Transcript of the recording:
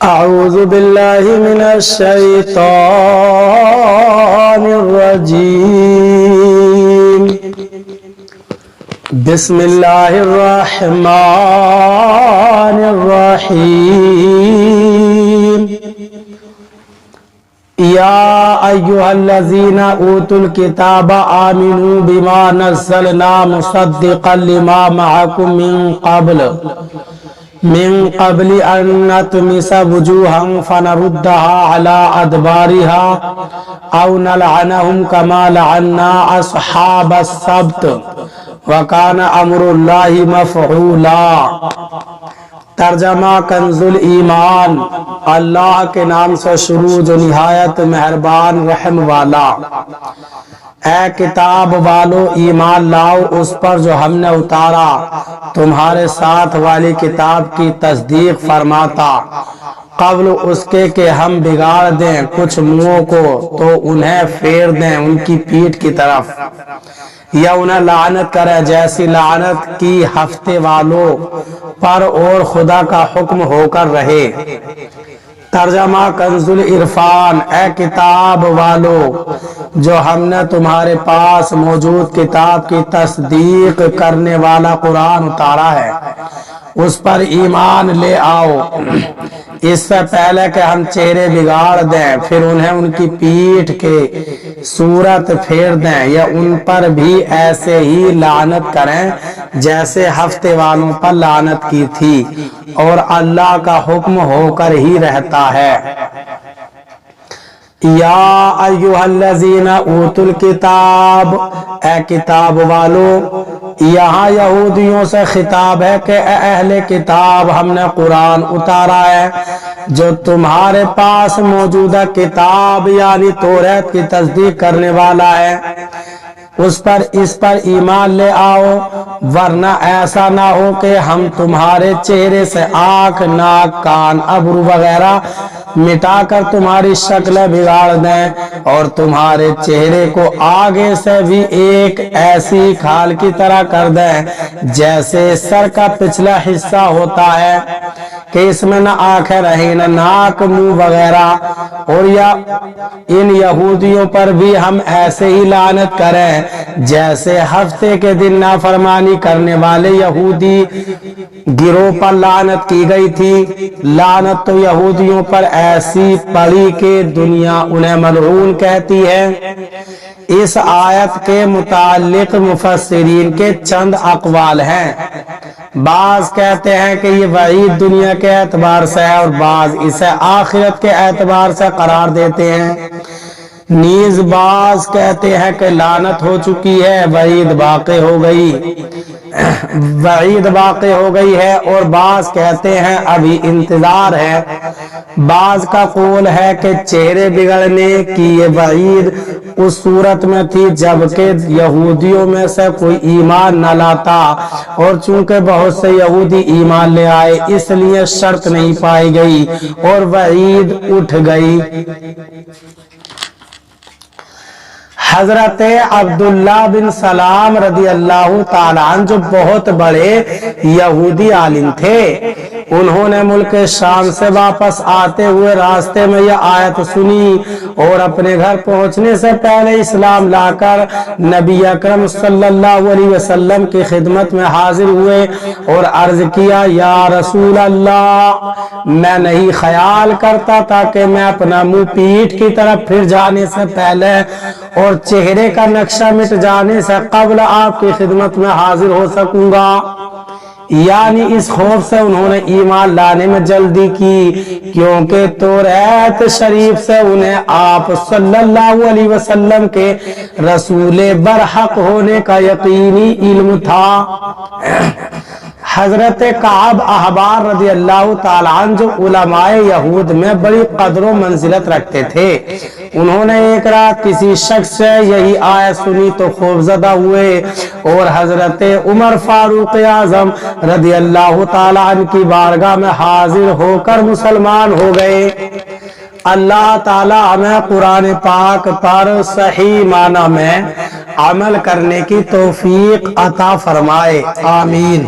أعوذ بالله من الشيطان الرجيم. بسم الله الرحمن الرحيم. يا أيها الذين أوتوا الكتاب آمنوا بما نزلنا مصدقا لما معكم من قبل أن نطمس وجوها فنردها على أدبارها أو نلعنهم كما لعنا أصحاب السبت وكان أمر الله مفعولا. ترجمہ کنزُل ایمان. اللہ کے نام سے شروع جو نہایت مہربان رحم والا. اے کتاب والو ایمان لاؤ اس پر جو ہم نے اتارا تمہارے ساتھ والی کتاب کی تصدیق فرماتا قبل اس کے کہ ہم بگاڑ دیں کچھ منہوں کو تو انہیں پھیر دیں ان کی پیٹھ کی طرف یا انہیں لعنت کرے جیسی لعنت کی ہفتے والوں پر اور خدا کا حکم ہو کر رہے. ترجمہ کنزُل عرفان. اے کتاب والو جو ہم نے تمہارے پاس موجود کتاب کی تصدیق کرنے والا قرآن اتارا ہے اس پر ایمان لے آؤ اس سے پہلے کہ ہم چہرے بگاڑ دیں پھر انہیں ان کی پیٹھ کے صورت پھیر دیں یا ان پر بھی ایسے ہی لعنت کریں جیسے ہفتے والوں پر لعنت کی تھی اور اللہ کا حکم ہو کر ہی رہتا ہے. یا ایھا الذین اوتوا الکتاب. اے کتاب والو یہاں یہودیوں سے خطاب ہے کہ اے اہل کتاب ہم نے قرآن اتارا ہے جو تمہارے پاس موجودہ کتاب یعنی توریت کی تصدیق کرنے والا ہے اس پر ایمان لے آؤ ورنہ ایسا نہ ہو کہ ہم تمہارے چہرے سے آنکھ ناک کان ابرو وغیرہ مٹا کر تمہاری شکلیں بگاڑ دیں اور تمہارے چہرے کو آگے سے بھی ایک ایسی کھال کی طرح کر دیں جیسے سر کا پچھلا حصہ ہوتا ہے کہ اس میں نہ آنکھیں رہیں نہ ناک منہ وغیرہ. اور یا ان یہودیوں پر بھی ہم ایسے ہی لعنت کریں جیسے ہفتے کے دن نافرمانی کرنے والے یہودی گروہ پر لعنت کی گئی تھی. لعنت تو یہودیوں پر ایسی پڑی کہ دنیا انہیں ملعون کہتی ہے. اس آیت کے متعلق مفسرین کے چند اقوال ہیں. بعض کہتے ہیں کہ یہ وعید دنیا کے اعتبار سے ہے اور بعض اسے آخرت کے اعتبار سے قرار دیتے ہیں. نیز بعض کہتے ہیں کہ لعنت ہو چکی ہے وعید باقی ہو گئی ہے اور بعض کہتے ہیں ابھی انتظار ہے. بعض کا قول ہے کہ چہرے بگڑنے کی یہ وعید اس صورت میں تھی جبکہ یہودیوں میں سے کوئی ایمان نہ لاتا اور چونکہ بہت سے یہودی ایمان لے آئے اس لیے شرط نہیں پائی گئی اور وعید اٹھ گئی. حضرت عبداللہ بن سلام رضی اللہ تعالیٰ عنہ جو بہت بڑے یہودی عالم تھے انہوں نے ملک شام سے واپس آتے ہوئے راستے میں یہ آیت سنی اور اپنے گھر پہنچنے سے پہلے اسلام لا کر نبی اکرم صلی اللہ علیہ وسلم کی خدمت میں حاضر ہوئے اور عرض کیا یا رسول اللہ میں نہیں خیال کرتا تھا کہ میں اپنا منہ پیٹھ کی طرف پھر جانے سے پہلے اور چہرے کا نقشہ مٹ جانے سے قبل آپ کی خدمت میں حاضر ہو سکوں گا. یعنی اس خوف سے انہوں نے ایمان لانے میں جلدی کی کیونکہ توریت شریف سے انہیں آپ صلی اللہ علیہ وسلم کے رسول برحق ہونے کا یقینی علم تھا. حضرت کعب احبار رضی اللہ تعالیٰ عنہ جو علماء یہود میں بڑی قدر و منزلت رکھتے تھے انہوں نے ایک رات کسی شخص سے یہی آیت سنی تو خوفزدہ ہوئے اور حضرت عمر فاروق اعظم رضی اللہ تعالیٰ عنہ کی بارگاہ میں حاضر ہو کر مسلمان ہو گئے. اللہ تعالیٰ ہمیں قرآن پاک پر صحیح معنی میں عمل کرنے کی توفیق عطا فرمائے. آمین.